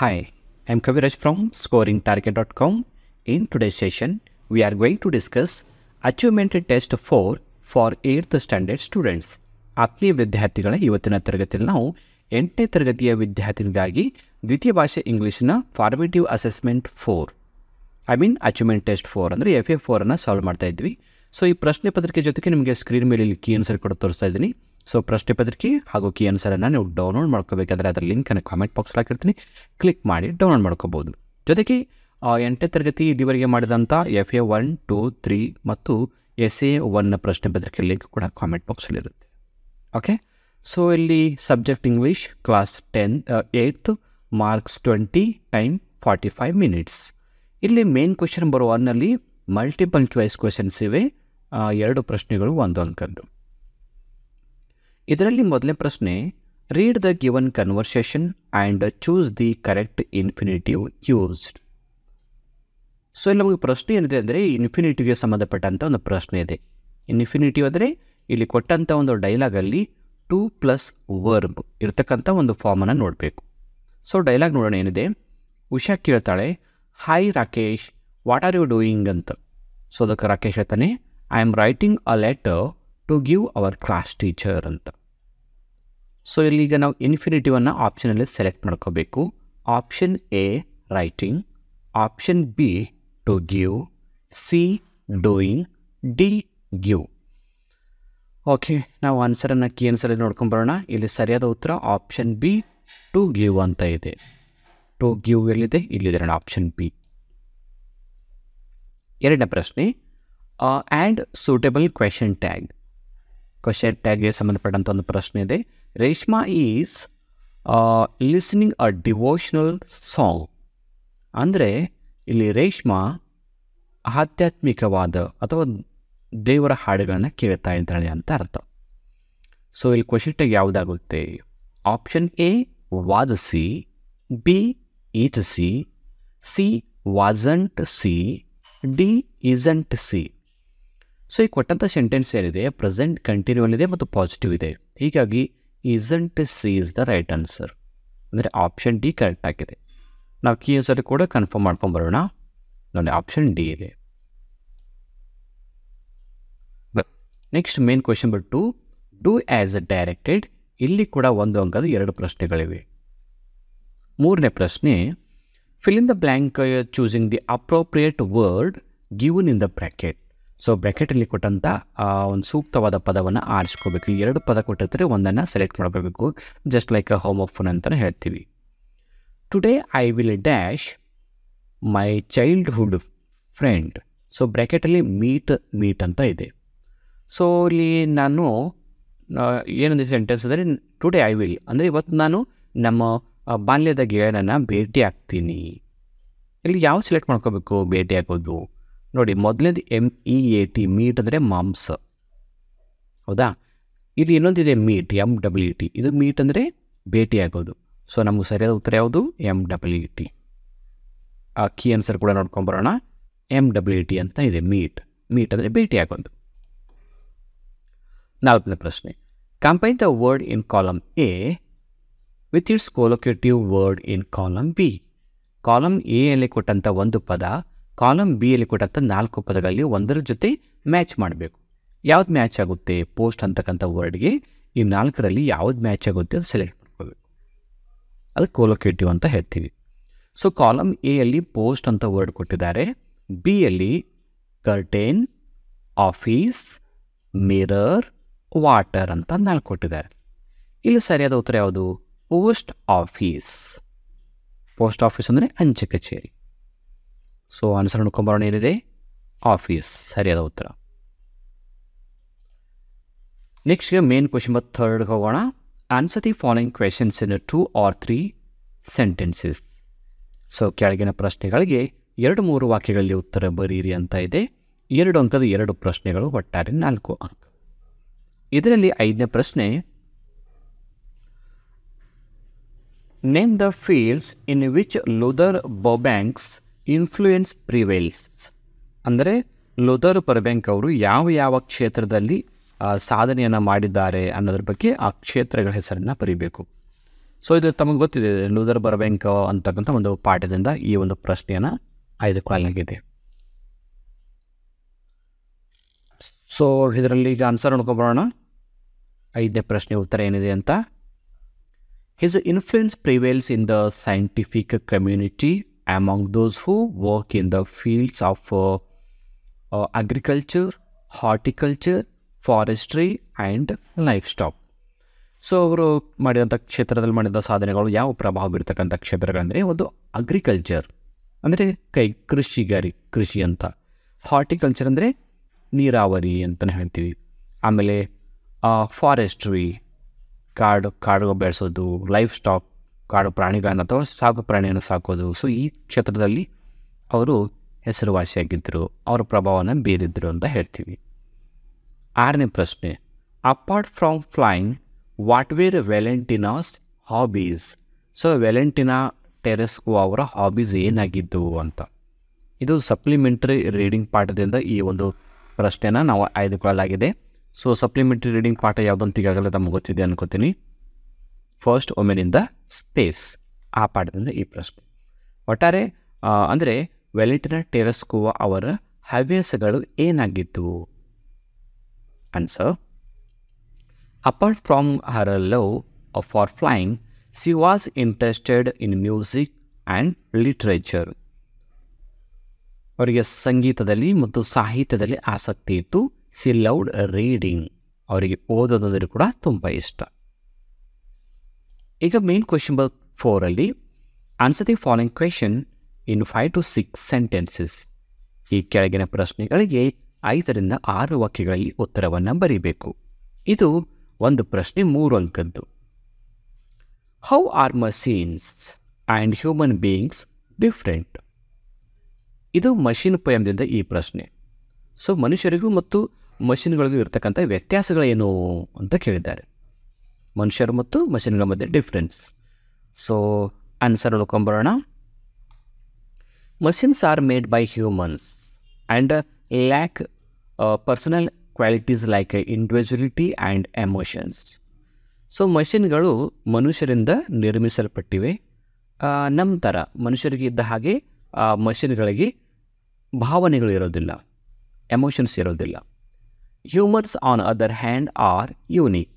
Hi, I'm Kaviraj from scoringtarget.com. In today's session, we are going to discuss Achievement Test 4 for 8th Standard Students. ಆತ್ಮೀಯ ವಿದ್ಯಾರ್ಥಿಗಳ ಇವತ್ತಿನ ತರಗತಿಯಲ್ಲಿ ನಾವು 8ನೇ ತರಗತಿಯ ವಿದ್ಯಾರ್ಥಿಗಳಿಗಾಗಿ ದ್ವಿತೀಯ ಭಾಷೆ ಇಂಗ್ಲೀಷ್ನ ಫಾರ್ಮೇಟಿವ್ ಅಸೆಸ್ಮೆಂಟ್ 4 ಅಚೀವ್ಮೆಂಟ್ ಟೆಸ್ಟ್ 4 ಅಂದರೆ FA4 ಅನ್ನು ಸಾಲ್ವ್ ಮಾಡ್ತಾ ಇದ್ವಿ. ಸೊ ಈ ಪ್ರಶ್ನೆ ಪತ್ರಿಕೆ ಜೊತೆಗೆ ನಿಮಗೆ ಸ್ಕ್ರೀನ್ ಮೇಲೆ ಇಲ್ಲಿ ಕೀ ಆನ್ಸರ್ ಕೂಡ ತೋರಿಸ್ತಾ ಇದ್ದೀನಿ. ಸೊ ಪ್ರಶ್ನೆ ಪತ್ರಿಕೆ ಹಾಗೂ ಕೀ ಆನ್ಸರನ್ನು ನೀವು ಡೌನ್ಲೋಡ್ ಮಾಡ್ಕೋಬೇಕಾದ್ರೆ ಅದರ ಲಿಂಕನ್ನು ಕಾಮೆಂಟ್ ಬಾಕ್ಸ್ ಹಾಕಿರ್ತೀನಿ, ಕ್ಲಿಕ್ ಮಾಡಿ ಡೌನ್ಲೋಡ್ ಮಾಡ್ಕೋಬೋದು. ಜೊತೆಗೆ 8ನೇ ತರಗತಿ ಇದುವರೆಗೆ ಮಾಡಿದಂಥ FA1, 2, 3 ಮತ್ತು SA1 ಪ್ರಶ್ನೆ ಪತ್ರಿಕೆ ಲಿಂಕ್ ಕೂಡ ಕಾಮೆಂಟ್ ಬಾಕ್ಸಲ್ಲಿರುತ್ತೆ. ಓಕೆ, ಸೊ ಇಲ್ಲಿ subject English class 8th marks 20, time 45 minutes. ಇಲ್ಲಿ ಮೇನ್ ಕ್ವೆಶನ್ ನಂಬರ್ 1ನಲ್ಲಿ ಮಲ್ಟಿಪಲ್ ಚಾಯ್ಸ್ ಕ್ವೆಶನ್ಸ್ ಇವೆ, 2 ಪ್ರಶ್ನೆಗಳು 1 ಅಂಕದ್ದು. ಇದರಲ್ಲಿ ಮೊದಲನೇ ಪ್ರಶ್ನೆ, read the given conversation and choose the correct infinitive used. So ಇಲ್ಲಿ ನಮಗೆ ಪ್ರಶ್ನೆ ಏನಿದೆ ಅಂದರೆ ಇನ್ಫಿನಿಟಿವ್ಗೆ ಸಂಬಂಧಪಟ್ಟಂಥ ಒಂದು ಪ್ರಶ್ನೆ ಇದೆ. ಇನ್ಫಿನಿಟಿವ್ ಅಂದರೆ ಇಲ್ಲಿ ಕೊಟ್ಟಂಥ ಒಂದು ಡೈಲಾಗಲ್ಲಿ 2 ಪ್ಲಸ್ ವರ್ಬ್ ಇರ್ತಕ್ಕಂಥ ಒಂದು ಫಾರ್ಮನ್ನು ನೋಡಬೇಕು. ಸೊ ಡೈಲಾಗ್ ನೋಡೋಣ ಏನಿದೆ. ಉಷಾ ಕೇಳ್ತಾಳೆ, hi Rakesh, what are you doing ಅಂತ. ಸೊ ಅದಕ್ಕೆ ರಾಕೇಶ್ ಹೇಳ್ತಾನೆ, I am writing a letter to give our class teacher ಅಂತ. ಸೊ ಇಲ್ಲಿಗ ನಾವು ಇನ್ಫಿನಿಟಿವನ್ನು ಆಪ್ಷನಲ್ಲಿ ಸೆಲೆಕ್ಟ್ ಮಾಡ್ಕೋಬೇಕು. Option A writing, option B to give, C doing, D give. Okay, ನಾವು ಆನ್ಸರನ್ನು ಕೀ ಆನ್ಸರಲ್ಲಿ ನೋಡ್ಕೊಂಬರೋಣ. ಇಲ್ಲಿ ಸರಿಯಾದ ಉತ್ತರ ಆಪ್ಷನ್ ಬಿ ಟು ಗಿವ್ ಅಂತ ಇದೆ. ಟು ಗಿವ್ ಎಲ್ಲಿದೆ? ಇಲ್ಲಿದೆ ನೋಡಿ, ಆಪ್ಷನ್ ಬಿ. ಎರಡನೇ ಪ್ರಶ್ನೆ, and suitable question tag. Question ಟ್ಯಾಗ್ಗೆ ಸಂಬಂಧಪಟ್ಟಂಥ ಒಂದು ಪ್ರಶ್ನೆ ಇದೆ. Reshma is listening a devotional song. ಅಂದರೆ ಇಲ್ಲಿ ರೇಷ್ಮಾ ಆಧ್ಯಾತ್ಮಿಕವಾದ ಅಥವಾ ದೇವರ ಹಾಡುಗಳನ್ನು ಕೇಳ್ತಾ ಇದ್ದಾಳೆ ಅಂತ ಅರ್ಥ. ಸೊ ಇಲ್ಲಿ ಕ್ವೆಶನ್ ಟ್ಯಾಗ್ ಯಾವುದಾಗುತ್ತೆ? Option A was she, B is she, C wasn't she, D isn't she. So ಈ ಕೊಟ್ಟಂಥ ಸೆಂಟೆನ್ಸ್ ಏನಿದೆ ಪ್ರೆಸೆಂಟ್ ಕಂಟಿನ್ಯೂಲ್ ಇದೆ ಮತ್ತು ಪಾಸಿಟಿವ್ ಇದೆ. ಹೀಗಾಗಿ isn't she is the right answer. ಅಂದರೆ ಆಪ್ಷನ್ ಡಿ ಕರೆಕ್ಟ್ ಆಗಿದೆ. ನಾವು ಕೀ ಆನ್ಸರ್ ಕೂಡ ಕನ್ಫರ್ಮ್ ಮಾಡ್ಕೊಂಬರೋಣ. ನೋಡಿ, ಆಪ್ಷನ್ ಡಿ ಇದೆ. ನೆಕ್ಸ್ಟ್ ಮೇನ್ ಕ್ವೆಶನ್ ಬಿಟ್ಟು ಡೂ ಆ್ಯಸ್ ಡೈರೆಕ್ಟೆಡ್. ಇಲ್ಲಿ ಕೂಡ 1 ಅಂಕದ 2 ಪ್ರಶ್ನೆಗಳಿವೆ. ಮೂರನೇ ಪ್ರಶ್ನೆ, fill in the blank choosing the appropriate word given in the bracket. So ಬ್ರ್ಯಾಕೆಟಲ್ಲಿ ಕೊಟ್ಟಂಥ ಒಂದು ಸೂಕ್ತವಾದ ಪದವನ್ನು ಆರಿಸ್ಕೋಬೇಕು. 2 ಪದ ಕೊಟ್ಟಿರ್ತಾರೆ, ಒಂದನ್ನು ಸೆಲೆಕ್ಟ್ ಮಾಡ್ಕೋಬೇಕು. ಜಸ್ಟ್ ಲೈಕ್ ಅ ಹೋಮೋಫೋನ್ ಅಂತಲೇ ಹೇಳ್ತೀವಿ. Today I will dash my childhood friend. So ಬ್ರ್ಯಾಕೆಟಲ್ಲಿ ಮೀಟ್ ಅಂತ ಇದೆ. ಸೊ ಇಲ್ಲಿ ನಾನು ಏನಂದ್ರೆ ಸೆಂಟೆನ್ಸ್ ಅಂದರೆ ಟುಡೇ ಐ ವಿಲ್ ಅಂದರೆ ಇವತ್ತು ನಾನು ನಮ್ಮ ಬಾಲ್ಯದ ಗೆಳೆಯನನ್ನು ಭೇಟಿ ಆಗ್ತೀನಿ. ಇಲ್ಲಿ ಯಾವ ಸೆಲೆಕ್ಟ್ ಮಾಡ್ಕೋಬೇಕು ಭೇಟಿ ಆಗೋದು? ನೋಡಿ, ಮೊದಲನೇದು MEAT, ಮೀಟ್ ಅಂದರೆ ಮಾಂಸ, ಹೌದಾ? ಇಲ್ಲಿ ಇನ್ನೊಂದಿದೆ ಮೀಟ್, MEET. ಇದು ಮೀಟ್ ಅಂದರೆ ಭೇಟಿ ಆಗೋದು. ಸೊ ನಮಗೆ ಸರಿಯಾದ ಉತ್ತರ ಯಾವುದು? MEET. ಆ ಕೀ ಆನ್ಸರ್ ಕೂಡ ನೋಡ್ಕೊಂಬರೋಣ. MEET ಅಂತ ಇದೆ. ಮೀಟ್ ಅಂದರೆ ಭೇಟಿ ಆಗೋದು. 4ನೇ ಪ್ರಶ್ನೆ, combine the word in column A with its collocative word in column B. Column A ಯಲ್ಲಿ ಕೊಟ್ಟಂಥ ಒಂದು ಪದ ಕಾಲಮ್ ಬಿ ಯಲ್ಲಿ ಕೊಟ್ಟಂಥ 4 ಪದಗಳಲ್ಲಿ ಒಂದರ ಜೊತೆ ಮ್ಯಾಚ್ ಮಾಡಬೇಕು. ಯಾವ್ದು ಮ್ಯಾಚ್ ಆಗುತ್ತೆ? ಪೋಸ್ಟ್ ಅಂತಕ್ಕಂಥ ವರ್ಡ್ಗೆ ಈ 4ರಲ್ಲಿ ಯಾವ್ದು ಮ್ಯಾಚ್ ಆಗುತ್ತೆ ಅದು ಸೆಲೆಕ್ಟ್ ಮಾಡ್ಕೋಬೇಕು. ಅದು ಕೊಲೊಕೇಟಿವ್ ಅಂತ ಹೇಳ್ತೀವಿ. ಸೊ ಕಾಲಮ್ ಎ ಯಲ್ಲಿ ಪೋಸ್ಟ್ ಅಂತ ವರ್ಡ್ ಕೊಟ್ಟಿದ್ದಾರೆ, ಬಿ ಯಲ್ಲಿ ಕರ್ಟೇನ್, ಆಫೀಸ್, ಮಿರರ್, ವಾಟರ್ ಅಂತ 4 ಕೊಟ್ಟಿದ್ದಾರೆ. ಇಲ್ಲಿ ಸರಿಯಾದ ಉತ್ತರ ಯಾವುದು? Post office. ಪೋಸ್ಟ್ ಆಫೀಸ್ ಅಂದರೆ ಅಂಚೆ ಕಚೇರಿ. ಸೊ ಆನ್ಸರ್ ನೋಡ್ಕೊಂಬರೋಣ, ಏನಿದೆ? ಆಫೀಸ್ ಸರಿಯಾದ ಉತ್ತರ. ನೆಕ್ಸ್ಟ್ಗೆ ಮೇನ್ ಕ್ವೆಶನ್ 3 ಹೋಗೋಣ. Answer the following questions in 2 or 3 sentences. So ಕೆಳಗಿನ ಪ್ರಶ್ನೆಗಳಿಗೆ 2-3 ವಾಕ್ಯಗಳಲ್ಲಿ ಉತ್ತರ ಬರೀರಿ ಅಂತ ಇದೆ. 2 ಅಂಕದ 2 ಪ್ರಶ್ನೆಗಳು, ಒಟ್ಟಾರೆ 4 ಅಂಕ. ಇದರಲ್ಲಿ 5ನೇ ಪ್ರಶ್ನೆ, name the fields in which Luther Burbanks influence prevails. ಅಂದರೆ ಲೂಥರ್ ಬರ್ಬ್ಯಾಂಕ್ ಅವರು ಯಾವ ಕ್ಷೇತ್ರದಲ್ಲಿ ಸಾಧನೆಯನ್ನು ಮಾಡಿದ್ದಾರೆ ಅನ್ನೋದ್ರ ಬಗ್ಗೆ ಆ ಕ್ಷೇತ್ರಗಳ ಹೆಸರನ್ನು ಬರೀಬೇಕು. ಸೊ ಇದು ತಮಗೆ ಗೊತ್ತಿದೆ, ಲೂಥರ್ ಬರ್ಬ್ಯಾಂಕ್ ಅಂತಕ್ಕಂಥ ಒಂದು ಪಾಠದಿಂದ ಈ ಒಂದು ಪ್ರಶ್ನೆಯನ್ನು ಆಯ್ದುಕೊಳ್ಳಲಾಗಿದೆ. ಸೊ ಇದರಲ್ಲಿ ಈಗ ಆನ್ಸರ್ ನೋಡ್ಕೊಬರೋಣ. 5ನೇ ಪ್ರಶ್ನೆ ಉತ್ತರ ಏನಿದೆ ಅಂತ. His influence prevails in the scientific community among those who work in the fields of agriculture, horticulture, forestry and livestock. So ಅವರು ಮಾಡಿದಂಥ ಕ್ಷೇತ್ರದಲ್ಲಿ ಮಾಡಿದ ಸಾಧನೆಗಳು ಯಾವ ಪ್ರಭಾವ ಬೀರ್ತಕ್ಕಂಥ ಕ್ಷೇತ್ರಗಳಂದರೆ, ಒಂದು ಅಗ್ರಿಕಲ್ಚರ್ ಅಂದರೆ ಕೃಷಿ ಅಂತ, ಹಾರ್ಟಿಕಲ್ಚರ್ ಅಂದರೆ ನೀರಾವರಿ ಅಂತಲೇ ಹೇಳ್ತೀವಿ, ಆಮೇಲೆ ಫಾರೆಸ್ಟ್ರಿ ಕಾಡು ಬೆಳೆಸೋದು, ಲೈಫ್ ಸ್ಟಾಕ್ ಕಾಡು ಪ್ರಾಣಿಗಳನ್ನು ಅಥವಾ ಸಾಕು ಪ್ರಾಣಿಯನ್ನು ಸಾಕೋದು. ಸೊ ಈ ಕ್ಷೇತ್ರದಲ್ಲಿ ಅವರು ಹೆಸರುವಾಸಿಯಾಗಿದ್ದರು, ಅವರ ಪ್ರಭಾವವನ್ನು ಬೀರಿದ್ರು ಅಂತ ಹೇಳ್ತೀವಿ. 6ನೇ ಪ್ರಶ್ನೆ. Apart from flying what were Valentina's hobbies? So Valentina Tereshkova ಅವರ ಹಾಬೀಸ್ ಏನಾಗಿದ್ದವು ಅಂತ. ಇದು ಸಪ್ಲಿಮೆಂಟ್ರಿ ರೀಡಿಂಗ್ ಪಾಠದಿಂದ ಈ ಒಂದು ಪ್ರಶ್ನೆನ ನಾವು ಆಯ್ದುಕೊಳ್ಳಲಾಗಿದೆ. ಸೊ ಸಪ್ಲಿಮೆಂಟ್ರಿ ರೀಡಿಂಗ್ ಪಾಠ ಯಾವುದಂತ ಈಗಾಗಲೇ ತಮಗೆ ಗೊತ್ತಿದೆ ಅನ್ಕೋತೀನಿ. First women in the space, ಆ ಪಾಠದಿಂದ ಈ ಪ್ರಶ್ನೆ. ಒಟ್ಟಾರೆ ಅಂದರೆ ವ್ಯಾಲೆಂಟಿನಾ ಟೆರೆಸ್ಕೋ ಅವರ ಹವ್ಯಾಸಗಳು ಏನಾಗಿತ್ತು? Answer. Apart from her love for flying, she was interested in music and literature. ಅವರಿಗೆ ಸಂಗೀತದಲ್ಲಿ ಮತ್ತು ಸಾಹಿತ್ಯದಲ್ಲಿ ಆಸಕ್ತಿ ಇತ್ತು. She loved reading. ಅವರಿಗೆ ಓದೋದಂದರೆ ಕೂಡ ತುಂಬ ಇಷ್ಟ. ಈಗ main question number 4 answer the following question in 5 to 6 sentences. ಈ ಕೆಳಗಿನ ಪ್ರಶ್ನೆಗಳಿಗೆ 5ರಿಂದ 6 ವಾಕ್ಯಗಳಲ್ಲಿ ಉತ್ತರವನ್ನು ಬರೀಬೇಕು. ಇದು ಒಂದು ಪ್ರಶ್ನೆ 3 ಅಂಕದ್ದು. How are machines and human beings different? ಇದು ಮಷೀನ್ ಪಯಂದಿಂದ ಈ ಪ್ರಶ್ನೆ. ಸೊ ಮನುಷ್ಯರಿಗೂ ಮತ್ತು ಮಷೀನ್ಗಳಿಗೂ ಇರ್ತಕ್ಕಂಥ ವ್ಯತ್ಯಾಸಗಳೇನು ಅಂತ ಕೇಳಿದ್ದಾರೆ. ಮನುಷ್ಯರು ಮತ್ತು ಮಷೀನ್ಗಳ ಮಧ್ಯೆ ಡಿಫ್ರೆನ್ಸ್. ಸೊ ಆನ್ಸರ್ ನೋಡ್ಕೊಂಬರೋಣ. Machines are made by humans and lack personal qualities like individuality and emotions. So ಮಷಿನ್ಗಳು ಮನುಷ್ಯರಿಂದ ನಿರ್ಮಿಸಲ್ಪಟ್ಟಿವೆ. ನಮ್ಮ ಥರ ಮನುಷ್ಯರಿಗೆ ಇದ್ದ ಹಾಗೆ ಮಷಿನ್ಗಳಿಗೆ ಭಾವನೆಗಳು ಇರೋದಿಲ್ಲ, ಎಮೋಷನ್ಸ್ ಇರೋದಿಲ್ಲ. Humans on other hand are unique,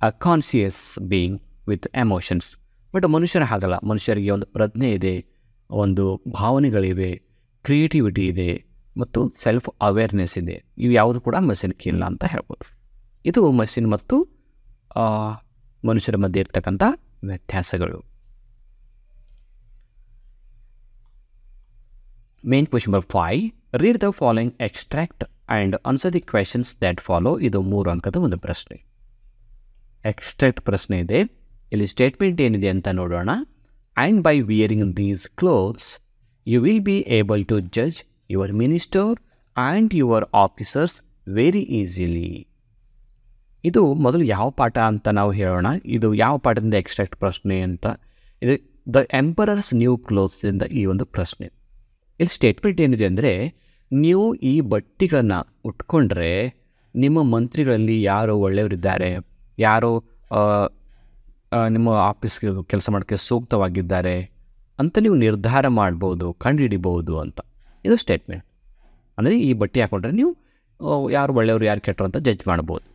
a conscious being with emotions. But ಮನುಷ್ಯರ ಹಾಗಲ್ಲ. ಮನುಷ್ಯರಿಗೆ ಒಂದು ಪ್ರಜ್ಞೆ ಇದೆ, ಒಂದು ಭಾವನೆಗಳಿವೆ, ಕ್ರಿಯೇಟಿವಿಟಿ ಇದೆ ಮತ್ತು ಸೆಲ್ಫ್ ಅವೇರ್ನೆಸ್ ಇದೆ. ಇವು ಯಾವುದು ಕೂಡ ಮಷೀನ್ಗೆ ಇಲ್ಲ ಅಂತ ಹೇಳ್ಬೋದು. ಇದು ಮಷೀನ್ ಮತ್ತು ಮನುಷ್ಯರ ಮಧ್ಯೆ ಇರ್ತಕ್ಕಂಥ ವ್ಯತ್ಯಾಸಗಳು. Main question number 5. Read the following extract and answer the questions that follow. ಇದು 3 ಅಂಕದ ಒಂದು ಪ್ರಶ್ನೆ. ಎಕ್ಸ್ಟ್ರಾಕ್ಟ್ ಪ್ರಶ್ನೆ ಇದೆ. ಇಲ್ಲಿ ಸ್ಟೇಟ್ಮೆಂಟ್ ಏನಿದೆ ಅಂತ ನೋಡೋಣ. And by wearing these clothes you will be able to judge your minister and your officers very easily. ಇದು ಮೊದಲು ಯಾವ ಪಾಠ ಅಂತ ನಾವು ಹೇಳೋಣ. ಇದು ಯಾವ ಪಾಠದಿಂದ ಎಕ್ಸ್ಟ್ರಾಕ್ಟ್ ಪ್ರಶ್ನೆ ಅಂತ. ಇದು ದ ಎಂಪರರ್ಸ್ ನ್ಯೂ ಕ್ಲೋತ್ಸಿಂದ ಈ ಒಂದು ಪ್ರಶ್ನೆ. ಇಲ್ಲಿ ಸ್ಟೇಟ್ಮೆಂಟ್ ಏನಿದೆ ಅಂದರೆ, ನೀವು ಈ ಬಟ್ಟೆಗಳನ್ನು ಉಟ್ಕೊಂಡ್ರೆ ನಿಮ್ಮ ಮಂತ್ರಿಗಳಲ್ಲಿ ಯಾರು ಒಳ್ಳೆಯವರಿದ್ದಾರೆ, ಯಾರು ನಿಮ್ಮ ಆಫೀಸ್ಗೆ ಕೆಲಸ ಮಾಡೋಕ್ಕೆ ಸೂಕ್ತವಾಗಿದ್ದಾರೆ ಅಂತ ನೀವು ನಿರ್ಧಾರ ಮಾಡ್ಬೋದು, ಕಂಡುಹಿಡಿಬೋದು ಅಂತ. ಇದು ಸ್ಟೇಟ್ಮೆಂಟ್. ಅಂದರೆ ಈ ಬಟ್ಟೆ ಹಾಕ್ಕೊಂಡ್ರೆ ನೀವು ಯಾರು ಒಳ್ಳೆಯವರು ಯಾರು ಕೆಟ್ಟರು ಅಂತ ಜಡ್ಜ್ ಮಾಡ್ಬೋದು.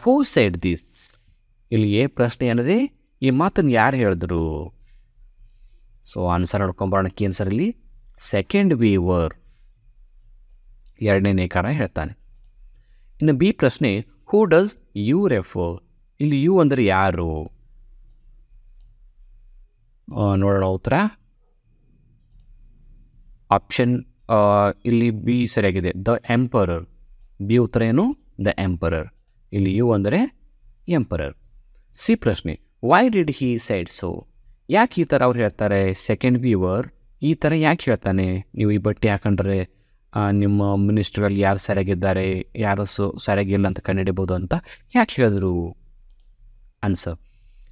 Who said this? ಇಲ್ಲಿ ಪ್ರಶ್ನೆ ಏನಿದೆ, ಈ ಮಾತನ್ನು ಯಾರು ಹೇಳಿದ್ರು? ಸೊ ಆನ್ಸರ್ ನೋಡ್ಕೊಂಬರೋಣ. ಕೀ ಆನ್ಸರಲ್ಲಿ ಸೆಕೆಂಡ್ ವೀವರ್, 2ನೇ ನೇಕಾರ ಹೇಳ್ತಾನೆ. ಇನ್ನು ಬಿ ಪ್ರಶ್ನೆ, ಹೂ ಡಸ್ ಯು ರೆಫರ್? ಇಲ್ಲಿ ಯು ಅಂದರೆ ಯಾರು? ನೋಡೋಣ ಉತ್ತರ. ಆಪ್ಷನ್ ಇಲ್ಲಿ ಬಿ ಸರಿಯಾಗಿದೆ, ದ ಎಂಪರರ್. ಬಿ ಉತ್ತರ ಏನು? The emperor. ಇಲ್ಲಿ ಯು ಅಂದರೆ ಎಂಪರರ್. ಸಿ ಪ್ರಶ್ನೆ, why did he side so? ಯಾಕೆ ಈ ಥರ ಅವ್ರು ಹೇಳ್ತಾರೆ? ಸೆಕೆಂಡ್ ವೀವರ್ ಈ ಥರ ಯಾಕೆ ಹೇಳ್ತಾನೆ? ನೀವು ಈ ಬಟ್ಟೆ ಹಾಕೊಂಡ್ರೆ ನಿಮ್ಮ ಮಿನಿಸ್ಟ್ರಲ್ಲಿ ಯಾರು ಸರಿಯಾಗಿದ್ದಾರೆ, ಯಾರು ಸರಿಯಾಗಿಲ್ಲ ಅಂತ ಕಂಡುಹಿಡಿಬೋದು ಅಂತ ಯಾಕೆ ಹೇಳಿದ್ರು? Answer,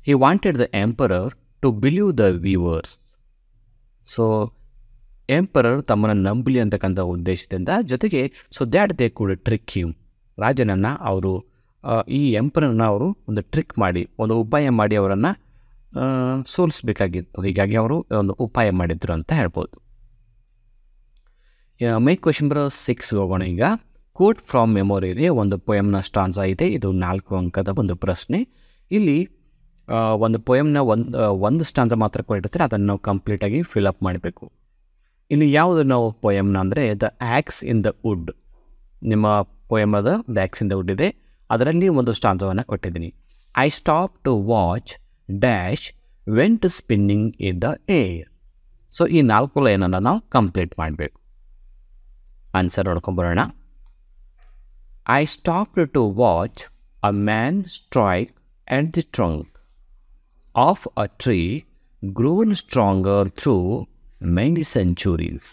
he wanted the emperor to believe the weavers. So emperor ತಮ್ಮನ್ನು ನಂಬಲಿ ಅಂತಕ್ಕಂಥ ಉದ್ದೇಶದಿಂದ, ಜೊತೆಗೆ so that they could trick him. ರಾಜನನ್ನು ಅವರು ಈ ಎಂಪರರ್ನ ಅವರು ಒಂದು ಟ್ರಿಕ್ ಮಾಡಿ, ಒಂದು ಉಪಾಯ ಮಾಡಿ ಅವರನ್ನು ಸೋಲಿಸಬೇಕಾಗಿತ್ತು. ಹೀಗಾಗಿ ಅವರು ಒಂದು ಉಪಾಯ ಮಾಡಿದ್ರು ಅಂತ ಹೇಳ್ಬೋದು. ಮೇನ್ ಕ್ವೆಶನ್ ನಂಬರ್ 6 ಹೋಗೋಣ. ಈಗ ಕೋಟ್ ಫ್ರಾಮ್ ಮೆಮೊರಿ ಇದೆ, ಒಂದು ಪೊಯಮ್ನ ಸ್ಟಾನ್ಸಾ ಇದೆ. ಇದು 4 ಅಂಕದ ಒಂದು ಪ್ರಶ್ನೆ. ಇಲ್ಲಿ ಒಂದು ಪೊಯಮ್ನ ಒಂದು ಸ್ಟಾನ್ಸಾ ಮಾತ್ರ ಕೊಟ್ಟಿರ್ತಾರೆ, ಅದನ್ನು ನಾವು ಕಂಪ್ಲೀಟಾಗಿ ಫಿಲಪ್ ಮಾಡಬೇಕು. ಇಲ್ಲಿ ಯಾವುದು ನಾವು ಪೊಯಮ್ನ ಅಂದರೆ the axe in the wood, ನಿಮ್ಮ ಪೊಯಮದ the axe in the wood ಇದೆ, ಅದರಲ್ಲಿ ಒಂದು ಸ್ಟಾನ್ಸವನ್ನು ಕೊಟ್ಟಿದ್ದೀನಿ. I stop to watch dash went spinning in the air. So ಈ 4 ಲೈನನ್ನು ನಾವು ಕಂಪ್ಲೀಟ್ ಮಾಡಬೇಕು. ಆನ್ಸರ್ ನೋಡ್ಕೊಂಬರೋಣ. I stop to watch a man strike at the trunk of a tree grown stronger through many centuries.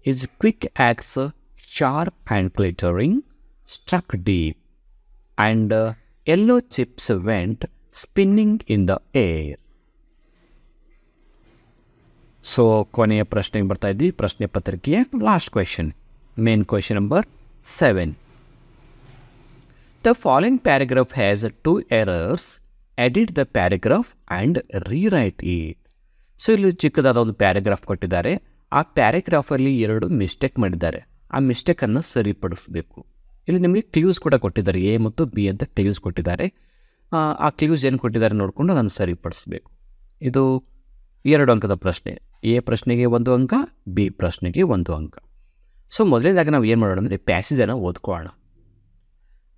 His quick axe, sharp and glittering, struck deep, and yellow chips went spinning in the air. So ಕೊನೆಯ ಪ್ರಶ್ನೆಗೆ ಬರ್ತಾ ಇದ್ವಿ. ಪ್ರಶ್ನೆ ಪತ್ರಿಕೆಯ last question, main question number 7. The following paragraph has 2 errors. Edit the paragraph and rewrite it. So ಇಲ್ಲಿ ಚಿಕ್ಕದಾದ ಒಂದು paragraph ಕೊಟ್ಟಿದ್ದಾರೆ. ಆ ಪ್ಯಾರಾಗ್ರಾಫಲ್ಲಿ 2 ಮಿಸ್ಟೇಕ್ ಮಾಡಿದ್ದಾರೆ. ಆ ಮಿಸ್ಟೇಕನ್ನು ಸರಿಪಡಿಸಬೇಕು. ಇಲ್ಲಿ ನಿಮಗೆ ಕ್ಲೂಸ್ ಕೂಡ ಕೊಟ್ಟಿದ್ದಾರೆ, ಎ ಮತ್ತು ಬಿ ಅಂತ ಕ್ಲೂಸ್ ಕೊಟ್ಟಿದ್ದಾರೆ. ಆ ಕ್ಲೂಸ್ ಏನು ಕೊಟ್ಟಿದ್ದಾರೆ ನೋಡಿಕೊಂಡು ಅದನ್ನು ಸರಿಪಡಿಸಬೇಕು. ಇದು 2 ಅಂಕದ ಪ್ರಶ್ನೆ. ಎ ಪ್ರಶ್ನೆಗೆ 1 ಅಂಕ, ಬಿ ಪ್ರಶ್ನೆಗೆ 1 ಅಂಕ. ಸೊ ಮೊದಲನೇದಾಗಿ ನಾವು ಏನು ಮಾಡೋಣ ಅಂದರೆ ಪ್ಯಾಸೇಜನ್ನು ಓದ್ಕೊಳ್ಳೋಣ.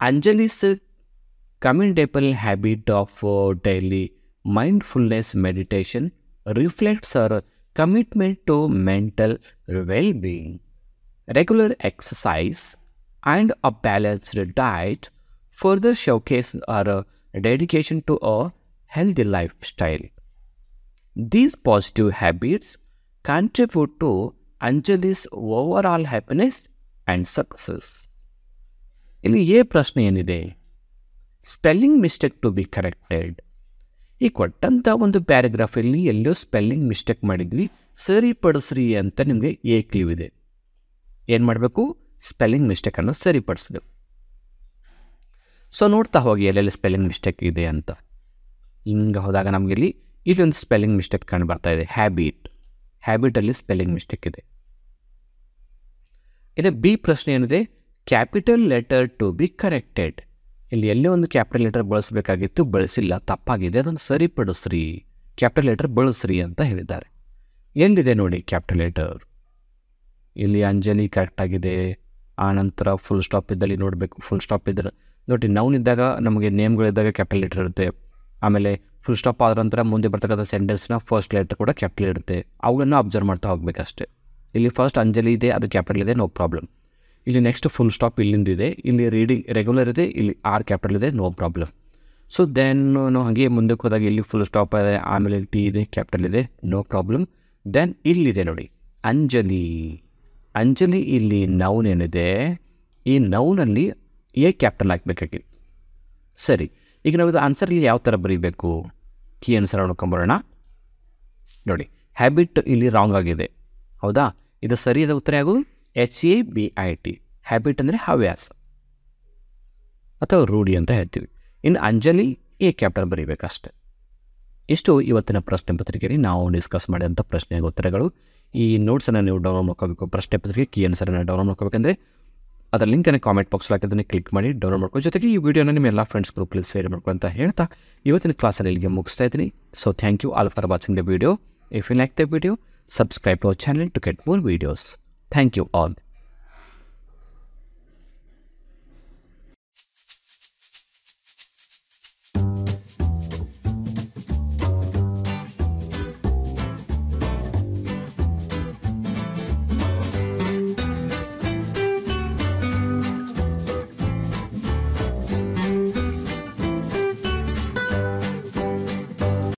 Anjali's commendable habit of daily mindfulness meditation reflects her commitment to mental well-being. Regular exercise and a balanced diet further showcase her dedication to a healthy lifestyle. These positive habits contribute to Anjali's overall happiness and success. ಇಲ್ಲಿ A ಪ್ರಶ್ನೆ ಏನಿದೆ, spelling mistake to be corrected. ಈ ಕೊಟ್ಟಂಥ ಒಂದು ಪ್ಯಾರಾಗ್ರಾಫಲ್ಲಿ ಎಲ್ಲೋ spelling mistake ಮಾಡಿದ್ವಿ, ಸರಿಪಡಿಸ್ರಿ ಅಂತ ನಿಮಗೆ A clue ಇದೆ. ಏನು ಮಾಡಬೇಕು, ಸ್ಪೆಲ್ಲಿಂಗ್ ಮಿಸ್ಟೇಕನ್ನು ಸರಿಪಡಿಸ್ಬೇಕು. ಸೊ ನೋಡ್ತಾ ಹೋಗಿ ಎಲ್ಲೆಲ್ಲಿ ಸ್ಪೆಲ್ಲಿಂಗ್ ಮಿಸ್ಟೇಕ್ ಇದೆ ಅಂತ. ಹಿಂಗೆ ಹೋದಾಗ ನಮಗೆ ಇಲ್ಲಿ ಒಂದು ಸ್ಪೆಲ್ಲಿಂಗ್ ಮಿಸ್ಟೇಕ್ ಕಂಡು ಬರ್ತಾ ಇದೆ, ಹ್ಯಾಬಿಟಲ್ಲಿ ಸ್ಪೆಲ್ಲಿಂಗ್ ಮಿಸ್ಟೇಕ್ ಇದೆ. ಇನ್ನು ಬಿ ಪ್ರಶ್ನೆ ಏನಿದೆ, capital letter to be corrected. ಇಲ್ಲಿ ಎಲ್ಲೇ ಒಂದು ಕ್ಯಾಪಿಟಲ್ ಲೆಟರ್ ಬಳಸಬೇಕಾಗಿತ್ತು, ಬಳಸಿಲ್ಲ, ತಪ್ಪಾಗಿದೆ, ಅದನ್ನು ಸರಿಪಡಿಸ್ರಿ, ಕ್ಯಾಪಿಟಲ್ ಲೆಟರ್ ಬಳಸ್ರಿ ಅಂತ ಹೇಳಿದ್ದಾರೆ. ಎಲ್ಲಿದೆ ನೋಡಿ ಕ್ಯಾಪಿಟಲ್ ಲೆಟರ್, ಇಲ್ಲಿ ಅಂಜಲಿ ಕರೆಕ್ಟಾಗಿದೆ. ಆನಂತರ ಫುಲ್ ಸ್ಟಾಪ್ ಇದ್ದಲ್ಲಿ ನೋಡಬೇಕು, ಫುಲ್ ಸ್ಟಾಪ್ ಇದ್ದರೆ ನೋಡಿ, ನೌನಿದ್ದಾಗ ನಮಗೆ ನೇಮ್ಗಳಿದ್ದಾಗ ಕ್ಯಾಪಿಟಲ್ ಲೆಟರ್ ಇರುತ್ತೆ. ಆಮೇಲೆ ಫುಲ್ ಸ್ಟಾಪ್ ಆದ ನಂತರ ಮುಂದೆ ಬರ್ತಕ್ಕಂಥ ಸೆಂಟೆನ್ಸ್ನ ಫಸ್ಟ್ ಲೆಟರ್ ಕೂಡ ಕ್ಯಾಪಿಟಲ್ ಇರುತ್ತೆ. ಅವುಗಳನ್ನು ಅಬ್ಸರ್ವ್ ಮಾಡ್ತಾ ಹೋಗ್ಬೇಕಷ್ಟೆ. ಇಲ್ಲಿ ಫಸ್ಟ್ ಅಂಜಲಿ ಇದೆ, ಅದು ಕ್ಯಾಪಿಟಲ್ ಇದೆ, ನೋ ಪ್ರಾಬ್ಲಮ್. ಇಲ್ಲಿ ನೆಕ್ಸ್ಟ್ ಫುಲ್ ಸ್ಟಾಪ್ ಇಲ್ಲಿಂದಿದೆ, ಇಲ್ಲಿ ರೀಡಿಂಗ್ ರೆಗ್ಯುಲರ್ ಇದೆ, ಇಲ್ಲಿ ಆರ್ ಕ್ಯಾಪಿಟಲ್ ಇದೆ, ನೋ ಪ್ರಾಬ್ಲಮ್. ಸೊ ದೆನ್ ನಾವು ಹಾಗೆ ಮುಂದಕ್ಕೆ ಹೋದಾಗ ಇಲ್ಲಿ ಫುಲ್ ಸ್ಟಾಪ್ ಇದೆ, ಆಮೇಲೆ ಟಿ ಇದೆ, ಕ್ಯಾಪಿಟಲ್ ಇದೆ, ನೋ ಪ್ರಾಬ್ಲಮ್. ದೆನ್ ಇಲ್ಲಿದೆ ನೋಡಿ ಅಂಜಲಿ ಇಲ್ಲಿ ನೌನ್ ಏನಿದೆ, ಈ ನೌನಲ್ಲಿ ಎ ಕ್ಯಾಪಿಟಲ್ ಹಾಕಬೇಕಾಗಿತ್ತು. ಸರಿ, ಈಗ ನಾವು ಇದು ಆನ್ಸರ್ ಇಲ್ಲಿ ಯಾವ ಥರ ಬರೀಬೇಕು, ಕೀ ಆನ್ಸರ್ ನೋಡ್ಕೊಂಬರೋಣ. ನೋಡಿ, ಹ್ಯಾಬಿಟ್ ಇಲ್ಲಿ ರಾಂಗ್ ಆಗಿದೆ, ಹೌದಾ? ಇದು ಸರಿಯಾದ ಉತ್ತರ ಆಗೋದು HABIT. ಹ್ಯಾಬಿಟ್ ಅಂದರೆ ಹವ್ಯಾಸ ಅಥವಾ ರೂಢಿ ಅಂತ ಹೇಳ್ತೀವಿ. ಇನ್ನು ಅಂಜಲಿ ಎ ಕ್ಯಾಪಿಟಲ್ ಬರೀಬೇಕಷ್ಟೆ. ಇಷ್ಟು ಇವತ್ತಿನ ಪ್ರಶ್ನೆ ಪತ್ರಿಕೆಯಲ್ಲಿ ನಾವು ಡಿಸ್ಕಸ್ ಮಾಡಿದಂಥ ಪ್ರಶ್ನೆಗೆ ಉತ್ತರಗಳು. ಈ ನೋಟ್ಸನ್ನು ನೀವು ಡೌನ್ಲೋಡ್ ಮಾಡ್ಕೋಬೇಕು. ಪ್ರಶ್ನೆ ಪತ್ರಿಕೆ ಕೀ ಆನ್ಸರನ್ನು ಡೌನ್ಲೋಡ್ ಮಾಡ್ಕೋಬೇಕಂದ್ರೆ ಅದರ ಲಿಂಕನ್ನು ಕಾಮೆಂಟ್ ಬಾಕ್ಸ್ ಹಾಕಿದ್ದನ್ನು ಕ್ಲಿಕ್ ಮಾಡಿ ಡೌನ್ಲೋಡ್ ಮಾಡ್ಕೋ. ಜೊತೆಗೆ ಈ ವಿಡಿಯೋನ ನಿಮ್ಮ ಎಲ್ಲ ಫ್ರೆಂಡ್ಸ್ ಗ್ರೂಪಲ್ಲಿ ಶೇರ್ ಮಾಡ್ಕೊ ಅಂತ ಹೇಳ್ತಾ ಇವತ್ತಿನ ಕ್ಲಾಸಲ್ಲಿ ಇಲ್ಲಿಗೆ ಮುಗಿಸ್ತಾ ಇದ್ದೀನಿ. So thank you all for watching the video. If you like the video, subscribe to our channel to get more videos. Thank you all.